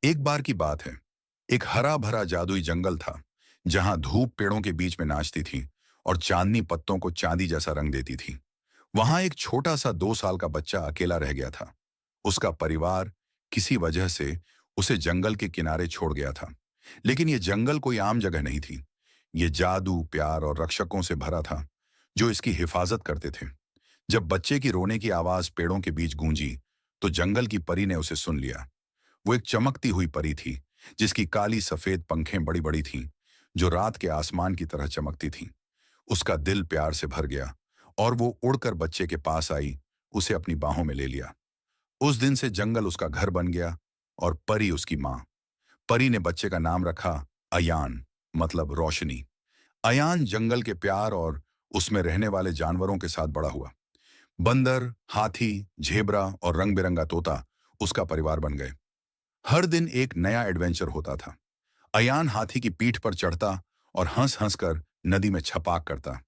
एक बार की बात है। एक हरा भरा जादुई जंगल था, जहां धूप पेड़ों के बीच में नाचती थी और चांदनी पत्तों को चांदी जैसा रंग देती थी। वहां एक छोटा सा 2 साल का बच्चा अकेला रह गया था। उसका परिवार किसी वजह से उसे जंगल के किनारे छोड़ गया था। लेकिन यह जंगल कोई आम जगह नहीं थी। ये जादू, प्यार और रक्षकों से भरा था, जो इसकी हिफाजत करते थे। जब बच्चे की रोने की आवाज पेड़ों के बीच गूंजी, तो जंगल की परी ने उसे सुन लिया। वो एक चमकती हुई परी थी, जिसकी काली सफेद पंखें बड़ी बड़ी थीं, जो रात के आसमान की तरह चमकती थीं। उसका दिल प्यार से भर गया और वो उड़कर बच्चे के पास आई, उसे अपनी बाहों में ले लिया। उस दिन से जंगल उसका घर बन गया और परी उसकी माँ। परी ने बच्चे का नाम रखा अयान, मतलब रोशनी। अयान जंगल के प्यार और उसमें रहने वाले जानवरों के साथ बड़ा हुआ। बंदर, हाथी, झेब्रा और रंग बिरंगा तोता उसका परिवार बन गए। हर दिन एक नया एडवेंचर होता था। अयान हाथी की पीठ पर चढ़ता और हंस हंस कर नदी में छपाक करता।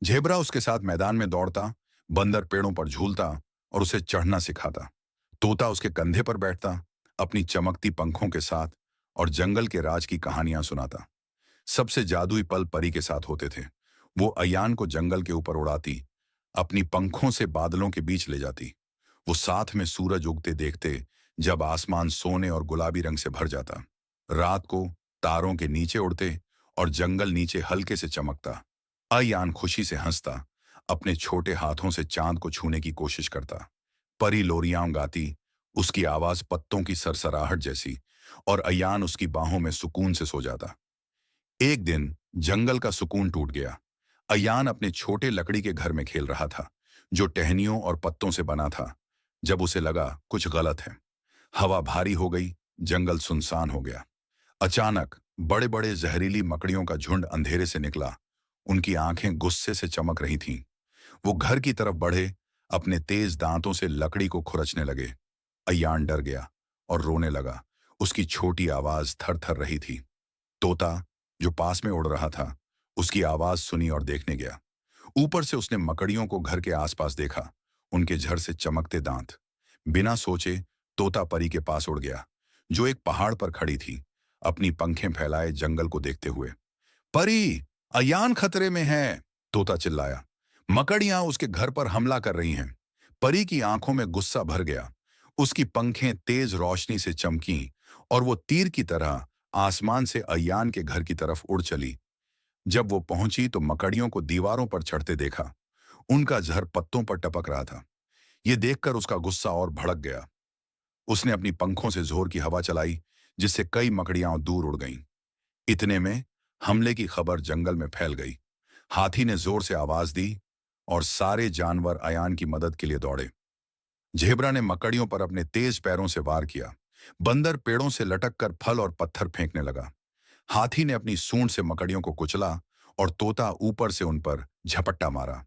झेब्रा उसके साथ मैदान में दौड़ता। बंदर पेड़ों पर झूलता और उसे चढ़ना सिखाता। तोता उसके कंधे पर बैठता, अपनी चमकती पंखों के साथ, और जंगल के राज की कहानियां सुनाता। सबसे जादुई पल परी के साथ होते थे। वो अयान को जंगल के ऊपर उड़ाती, अपनी पंखों से बादलों के बीच ले जाती। वो साथ में सूरज उगते देखते, जब आसमान सोने और गुलाबी रंग से भर जाता। रात को तारों के नीचे उड़ते और जंगल नीचे हल्के से चमकता। अयान खुशी से हंसता, अपने छोटे हाथों से चांद को छूने की कोशिश करता। परी लोरियां गाती, उसकी आवाज पत्तों की सरसराहट जैसी, और अयान उसकी बाहों में सुकून से सो जाता। एक दिन जंगल का सुकून टूट गया। अयान अपने छोटे लकड़ी के घर में खेल रहा था, जो टहनियों और पत्तों से बना था, जब उसे लगा कुछ गलत है। हवा भारी हो गई, जंगल सुनसान हो गया। अचानक बड़े बड़े जहरीली मकड़ियों का झुंड अंधेरे से निकला। उनकी आंखें गुस्से से चमक रही थीं। वो घर की तरफ बढ़े, अपने तेज दांतों से लकड़ी को खुरचने लगे। अयान डर गया और रोने लगा। उसकी छोटी आवाज थर थर रही थी। तोता, जो पास में उड़ रहा था, उसकी आवाज सुनी और देखने गया। ऊपर से उसने मकड़ियों को घर के आसपास देखा, उनके झर से चमकते दांत। बिना सोचे तोता परी के पास उड़ गया, जो एक पहाड़ पर खड़ी थी, अपनी पंखें फैलाए जंगल को देखते हुए। परी, अयान खतरे में है, तोता चिल्लाया। मकड़ियां उसके घर पर हमला कर रही हैं। परी की आंखों में गुस्सा भर गया। उसकी पंखें तेज रोशनी से चमकीं और वो तीर की तरह आसमान से अयान के घर की तरफ उड़ चली। जब वो पहुंची तो मकड़ियों को दीवारों पर चढ़ते देखा। उनका जहर पत्तों पर टपक रहा था। ये देखकर उसका गुस्सा और भड़क गया। उसने अपनी पंखों से जोर की हवा चलाई, जिससे कई मकड़ियां दूर उड़ गईं। इतने में हमले की खबर जंगल में फैल गई। हाथी ने जोर से आवाज दी और सारे जानवर अयान की मदद के लिए दौड़े। झेब्रा ने मकड़ियों पर अपने तेज पैरों से वार किया। बंदर पेड़ों से लटक कर फल और पत्थर फेंकने लगा। हाथी ने अपनी सूंड से मकड़ियों को कुचला और तोता ऊपर से उन पर झपट्टा मारा।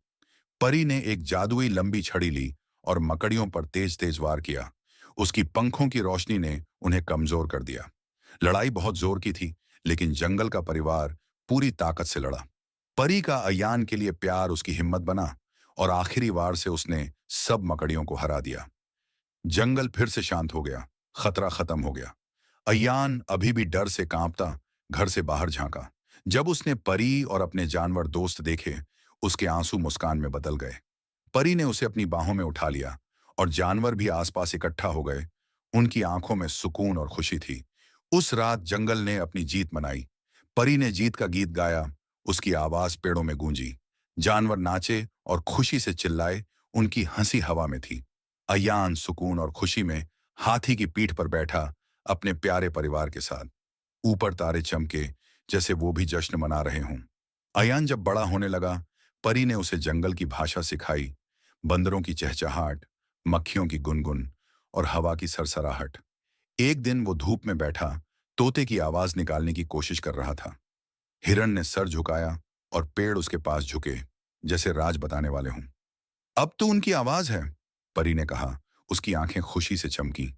परी ने एक जादुई लंबी छड़ी ली और मकड़ियों पर तेज तेज वार किया। उसकी पंखों की रोशनी ने उन्हें कमजोर कर दिया। लड़ाई बहुत जोर की थी, लेकिन जंगल का परिवार पूरी ताकत से लड़ा। परी का अयान के लिए प्यार उसकी हिम्मत बना और आखिरी वार से उसने सब मकड़ियों को हरा दिया। जंगल फिर से शांत हो गया, खतरा खत्म हो गया। अयान अभी भी डर से कांपता घर से बाहर झांका। जब उसने परी और अपने जानवर दोस्त देखे, उसके आंसू मुस्कान में बदल गए। परी ने उसे अपनी बाहों में उठा लिया और जानवर भी आसपास इकट्ठा हो गए। उनकी आंखों में सुकून और खुशी थी। उस रात जंगल ने अपनी जीत मनाई। परी ने जीत का गीत गाया, उसकी आवाज पेड़ों में गूंजी। जानवर नाचे और खुशी से चिल्लाए, उनकी हंसी हवा में थी। अयान सुकून और खुशी में हाथी की पीठ पर बैठा, अपने प्यारे परिवार के साथ। ऊपर तारे चमके, जैसे वो भी जश्न मना रहे हों। अयान जब बड़ा होने लगा, परी ने उसे जंगल की भाषा सिखाई, बंदरों की चहचहाट, मक्खियों की गुनगुन और हवा की सरसराहट। एक दिन वो धूप में बैठा, तोते की आवाज निकालने की कोशिश कर रहा था। हिरण ने सर झुकाया और पेड़ उसके पास झुके, जैसे राज बताने वाले हों। अब तो उनकी आवाज है, परी ने कहा। उसकी आंखें खुशी से चमकी।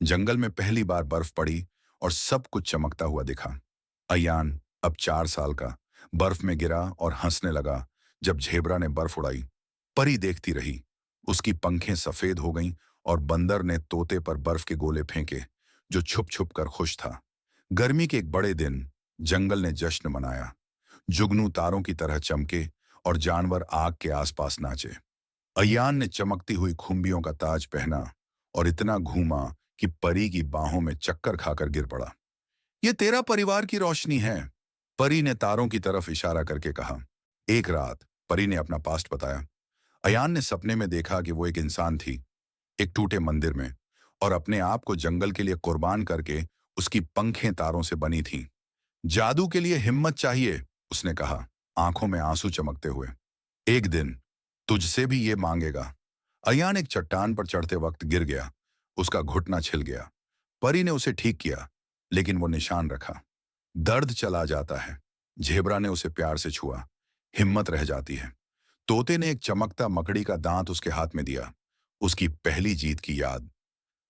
जंगल में पहली बार बर्फ पड़ी और सब कुछ चमकता हुआ दिखा। अयान, अब 4 साल का, बर्फ में गिरा और हंसने लगा जब झेब्रा ने बर्फ उड़ाई। परी देखती रही। उसकी पंखें सफेद हो गईं और बंदर ने तोते पर बर्फ के गोले फेंके, जो छुप छुप कर खुश था। गर्मी के एक बड़े दिन जंगल ने जश्न मनाया। जुगनू तारों की तरह चमके और जानवर आग के आसपास नाचे। अय्यान ने चमकती हुई खुम्बियों का ताज पहना और इतना घूमा कि परी की बाहों में चक्कर खाकर गिर पड़ा। ये तेरा परिवार की रोशनी है, परी ने तारों की तरफ इशारा करके कहा। एक रात परी ने अपना पास्ट बताया। अयान ने सपने में देखा कि वो एक इंसान थी, एक टूटे मंदिर में, और अपने आप को जंगल के लिए कुर्बान करके उसकी पंखें तारों से बनी थीं। जादू के लिए हिम्मत चाहिए, उसने कहा, आंखों में आंसू चमकते हुए। एक दिन तुझसे भी ये मांगेगा। अयान एक चट्टान पर चढ़ते वक्त गिर गया। उसका घुटना छिल गया। परी ने उसे ठीक किया, लेकिन वो निशान रखा। दर्द चला जाता है। झेबरा ने उसे प्यार से छुआ। हिम्मत रह जाती है। तोते ने एक चमकता मकड़ी का दांत उसके हाथ में दिया। उसकी पहली जीत की याद।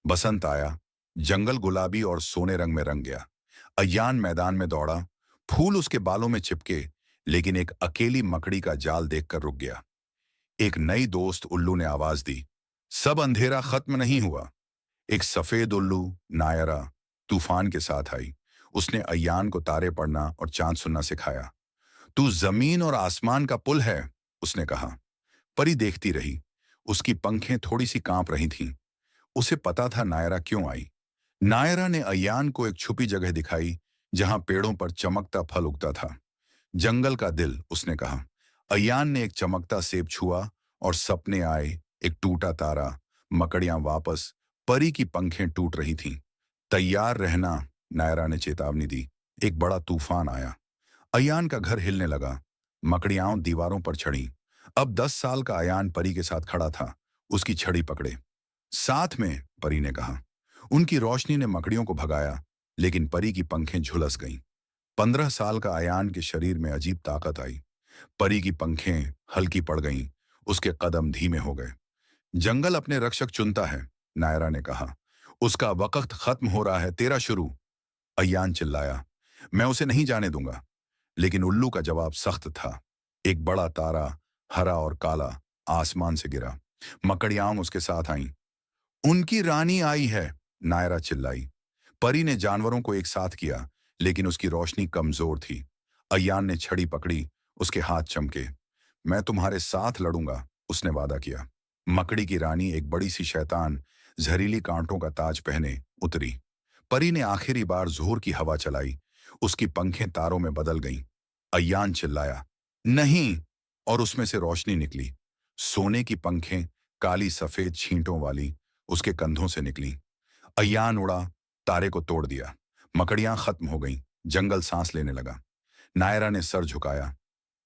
बसंत आया। जंगल गुलाबी और सोने रंग में रंग गया। अय्यान मैदान में दौड़ा। फूल उसके बालों में चिपके, लेकिन एक अकेली मकड़ी का जाल देखकर रुक गया। एक नई दोस्त उल्लू ने आवाज दी, सब अंधेरा खत्म नहीं हुआ। एक सफेद उल्लू, नायरा, तूफान के साथ आई। उसने अय्यान को तारे पढ़ना और चांद सुनना सिखाया। तू जमीन और आसमान का पुल है, उसने कहा। परी देखती रही। उसकी पंखें थोड़ी सी कांप रही थीं। उसे पता था नायरा क्यों आई। नायरा ने अय्यान को एक छुपी जगह दिखाई, जहां पेड़ों पर चमकता फल उगता था। जंगल का दिल, उसने कहा। अय्यान ने एक चमकता सेब छुआ और सपने आए। एक टूटा तारा, मकड़ियां वापस, परी की पंखें टूट रही थीं। तैयार रहना, नायरा ने चेतावनी दी। एक बड़ा तूफान आया। अयान का घर हिलने लगा। मकड़ियां दीवारों पर चढ़ीं। अब 10 साल का अयान परी के साथ खड़ा था। उसकी छड़ी पकड़े। साथ में, परी ने कहा। उनकी रोशनी ने मकड़ियों को भगाया, लेकिन परी की पंखें झुलस गईं। 15 साल का अयान के शरीर में अजीब ताकत आई। परी की पंखें हल्की पड़ गईं। उसके कदम धीमे हो गए। जंगल अपने रक्षक चुनता है, नायरा ने कहा। उसका वक्त खत्म हो रहा है, तेरा शुरू। अय्यान चिल्लाया, मैं उसे नहीं जाने दूंगा। लेकिन उल्लू का जवाब सख्त था। एक बड़ा तारा, हरा और काला, आसमान से गिरा। मकड़ियां उसके साथ आईं। उनकी रानी आई है, नायरा चिल्लाई। परी ने जानवरों को एक साथ किया, लेकिन उसकी रोशनी कमजोर थी। अय्यान ने छड़ी पकड़ी। उसके हाथ चमके। मैं तुम्हारे साथ लड़ूंगा, उसने वादा किया। मकड़ी की रानी, एक बड़ी सी शैतान, जहरीली कांटों का ताज पहने उतरी। परी ने आखिरी बार जोर की हवा चलाई। उसकी पंखें तारों में बदल गईं। अय्यान चिल्लाया, नहीं, और उसमें से रोशनी निकली। सोने की पंखें, काली सफेद छींटों वाली, उसके कंधों से निकली। अय्यान उड़ा, तारे को तोड़ दिया। मकड़ियां खत्म हो गईं। जंगल सांस लेने लगा। नायरा ने सर झुकाया।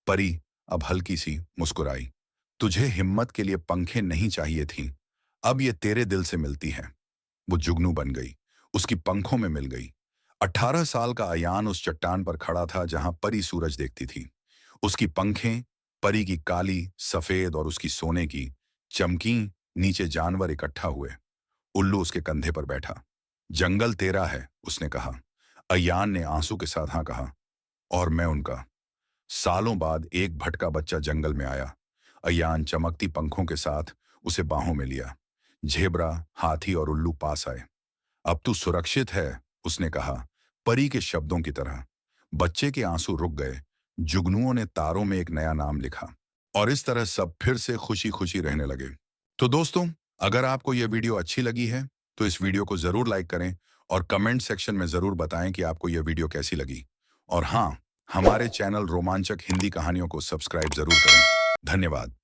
परी अब हल्की सी मुस्कुराई। तुझे हिम्मत के लिए पंखें नहीं चाहिए थीं। अब ये तेरे दिल से मिलती हैं। वो जुगनू बन गई। उसकी पंखों में मिल गई। 18 साल का अयान उस चट्टान पर खड़ा था जहां परी सूरज देखती थी। उसकी पंखें, परी की काली, सफेद और उसकी सोने की, चमकी। नीचे जानवर इकट्ठा हुए। उल्लू उसके कंधे पर बैठा। जंगल तेरा है, उसने कहा। अय्यान ने आंसू के साथ हाँ कहा। और मैं उनका। सालों बाद एक भटका बच्चा जंगल में आया। अय्यान चमकती पंखों के साथ उसे बाहों में लिया। झेबरा, हाथी और उल्लू पास आए। अब तू सुरक्षित है, उसने कहा, परी के शब्दों की तरह। बच्चे के आंसू रुक गए। जुगनुओं ने तारों में एक नया नाम लिखा। और इस तरह सब फिर से खुशी खुशी रहने लगे। तो दोस्तों, अगर आपको यह वीडियो अच्छी लगी है, तो इस वीडियो को जरूर लाइक करें और कमेंट सेक्शन में जरूर बताएं कि आपको यह वीडियो कैसी लगी। और हाँ, हमारे चैनल रोमांचक हिंदी कहानियों को सब्सक्राइब जरूर करें। धन्यवाद।